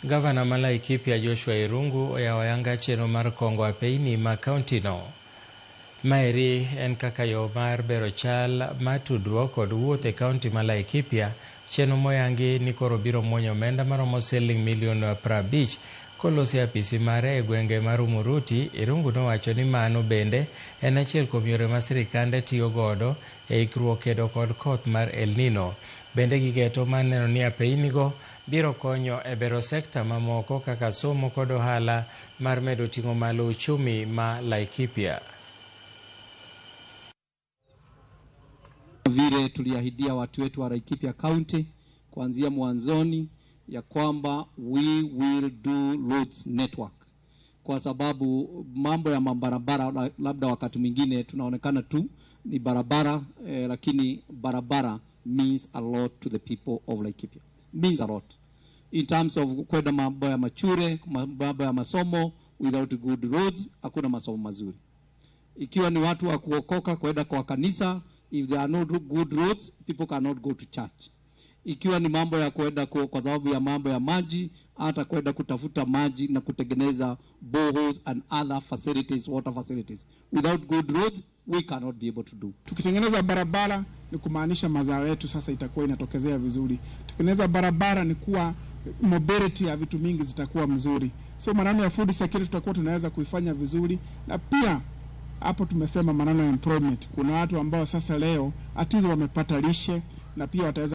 Gavana ma Laikipia Joshua Irungu oyawayanga chenro mar kongo apeini ma kaunti no. Maeri en kaka yo mar bero chal matudruok kod wuoth e kaunti ma Laikipia. Chenro moyangi ni koro biro muonyo omenda maromo siling milion 50 kolosi apisi mare e gwenge mar Umuruti. Irungu nowacho ni mano bende en achiel kuom yore ma sirikande tiyo godo e ikruok kedo kod koth mar El Nino. Bende gigeto maneno ni apeinigo biro konyo e bero sekta mamoko kaka somo kod ohala mar medo ting'o malo uchumi ma Laikipia. Vile tuliahidia watu wetu wa Laikipia County kuanzia mwanzoni ya kwamba we will do roads network, kwa sababu mambo ya mabarabara labda wakati mwingine tunaonekana tu ni barabara lakini barabara means a lot to the people of Laikipia, means a lot in terms of kwenda mambo ya machure, mambo ya masomo. Without good roads hakuna masomo mazuri. Ikiwa ni watu wa kuokoka kwenda kwa kanisa, if there are no good roads, people cannot go to church. Ikiwa ni mambo ya kwenda kwa sababu ya mambo ya maji, hata kwenda kutafuta maji na kutengeneza boreholes and other facilities, water facilities. Without good roads, we cannot be able to do. Tukitengeneza barabara ni kumaanisha mazao yetu sasa itakuwa inatokezea vizuri. Tukitengeneza barabara ni kuwa mobility ya vitu mingi zitakuwa mzuri. So maneno ya food security tutakuwa tunaweza kuifanya vizuri, na pia hapo tumesema maneno ya employment. Kuna watu ambao sasa leo atizo wamepata lishe na pia wataweza